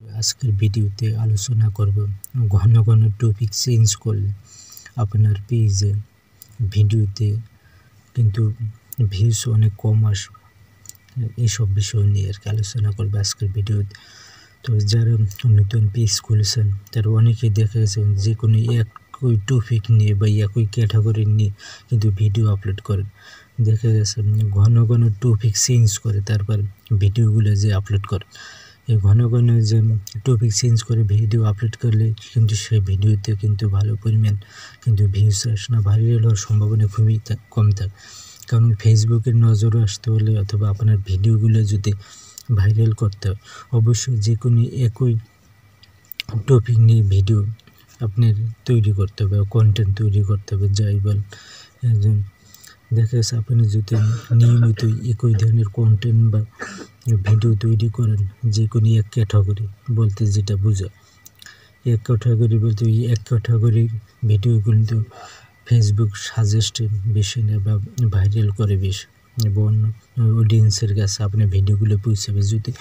আজকের ভিডিওতে আলোচনা করব ঘন ঘন টপিক চেঞ্জ করলে আপনার পেজে ভিডিওতে কিন্তু ভিউজ অনেক কম আসবে। এইসব বিষয় নিয়ে আর কি আলোচনা করবো আজকের ভিডিওতে। তো যারা নতুন পেজ খুলেছেন তারা অনেকেই দেখা গেছে যে কোনো একই টপিক নিয়ে বা একই ক্যাটাগরি নিয়ে কিন্তু ভিডিও আপলোড করেন। দেখা গেছে ঘন ঘন টপিক চেঞ্জ করে তারপর ভিডিওগুলো যে আপলোড করে। এই ঘন ঘন যে টপিক চেঞ্জ করে ভিডিও আপলোড করলে কিন্তু সেই ভিডিওতে কিন্তু ভালো পরিমাণ কিন্তু ভিউজ আসে না, ভাইরাল হওয়ার সম্ভাবনা খুবই কম থাকে। কারণ ফেসবুকের নজরে আসতে হলে অথবা আপনার ভিডিওগুলো যদি ভাইরাল করতে হয় অবশ্যই যে কোনো একই টপিক নিয়ে ভিডিও আপনার তৈরি করতে হবে, কন্টেন্ট তৈরি করতে হবে। যাই বল একজন দেখা যাচ্ছে আপনি যদি নিয়মিত একই ধরনের কন্টেন্ট বা ভিডিও তৈরি করেন যে কোনো এক ক্যাটাগরি বলতে যেটা বোঝায়, এক ক্যাটাগরি বলতে ওই এক ক্যাটাগরির ভিডিও কিন্তু ফেসবুক সাজেস্টেড বেশি নেয় বা ভাইরাল করে বেশি এবং অডিয়েন্সের কাছে আপনার ভিডিওগুলো পৌঁছাবে যদি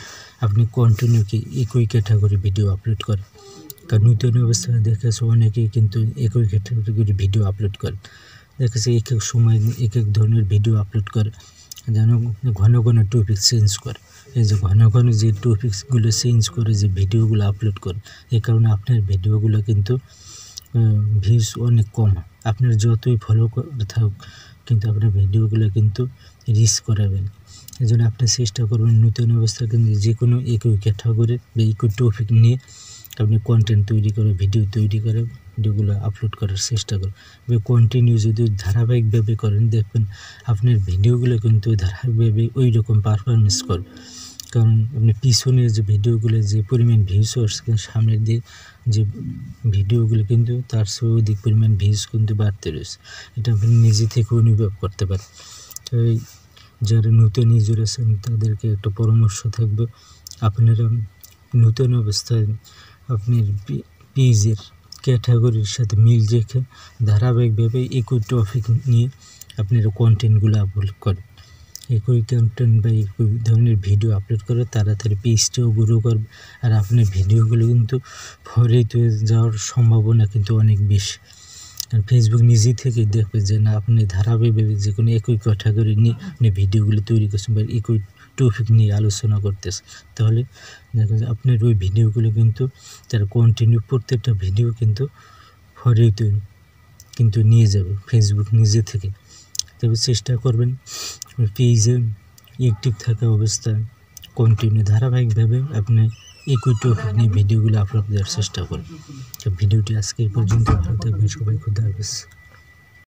আপনি কন্টিনিউকে একই ক্যাটাগরি ভিডিও আপলোড করেন। কারণ নতুন অবস্থায় দেখা যাচ্ছে অনেকেই কিন্তু একই ক্যাটাগরি ভিডিও আপলোড করে, দেখা যাচ্ছে এক এক সময় এক এক ধরনের ভিডিও আপলোড করে, যেন ঘন ঘন টপিক চেঞ্জ করে। এই যে ঘন ঘন যে টপিকসগুলো চেঞ্জ করে যে ভিডিওগুলো আপলোড করে, এই কারণে আপনার ভিডিওগুলো কিন্তু ভিউজ অনেক কম হয়। আপনার যতই ফলো করে থাকুক কিন্তু আপনার ভিডিওগুলো কিন্তু রিচ করাবেন। এই জন্য আপনি চেষ্টা করবেন নতুন অবস্থায় কিন্তু যে কোনো একই ক্যাটাগরি বা একই টপিক নিয়ে আপনি কন্টেন্ট তৈরি করে ভিডিও তৈরি করে ভিডিওগুলো আপলোড করার চেষ্টা করুন। কন্টিনিউ যদি ধারাবাহিকভাবে করেন দেখবেন আপনার ভিডিওগুলো কিন্তু ধারাবাহিকভাবে ওই রকম পারফরমেন্স করবে। কারণ আপনি পিছনের যে ভিডিওগুলো যে পরিমাণ ভিউজ আসছে সামনের দিকে যে ভিডিওগুলো কিন্তু তার চেয়ে অধিক পরিমাণ ভিউজ কিন্তু বাড়তে রয়েছে, এটা আপনি নিজে থেকে অনুভব করতে পারেন। তাই যারা নতুন ইউজার আছেন তাদেরকে একটা পরামর্শ থাকবে, আপনারা নতুন অবস্থায় আপনার পেজের ক্যাটাগরির সাথে মিল রেখে ধারাবাহিকভাবে একই টপিক নিয়ে আপনারা কন্টেন্টগুলো আপলোড করেন। একই কন্টেন্ট বা একই ধরনের ভিডিও আপলোড করে তাড়াতাড়ি পেজটাও গ্রো করবে, আর আপনার ভিডিওগুলো কিন্তু ফরিত হয়ে যাওয়ার সম্ভাবনা কিন্তু অনেক বেশি। আর ফেসবুক নিজে থেকেই দেখবে যে না আপনি ধারাবাহিকভাবে যে কোনো একই ক্যাটাগরি নিয়ে আপনি ভিডিওগুলো তৈরি করছেন বা একই টপিক নিয়ে আলোচনা করতেছে, তাহলে দেখা যায় আপনার ওই ভিডিওগুলো কিন্তু তার কন্টিনিউ প্রত্যেকটা ভিডিও কিন্তু ফরিত কিন্তু নিয়ে যাবে ফেসবুক নিজে থেকে। তবে চেষ্টা করবেন পেজে অ্যাক্টিভ থাকা অবস্থায় কন্টিনিউ ধারাবাহিকভাবে আপনি একই টপিক নিয়ে ভিডিওগুলো আপলোড দেওয়ার চেষ্টা করুন। তো ভিডিওটি আজকে এই পর্যন্ত, ভালো থাকবেন সবাই, খুদা হাফেজ।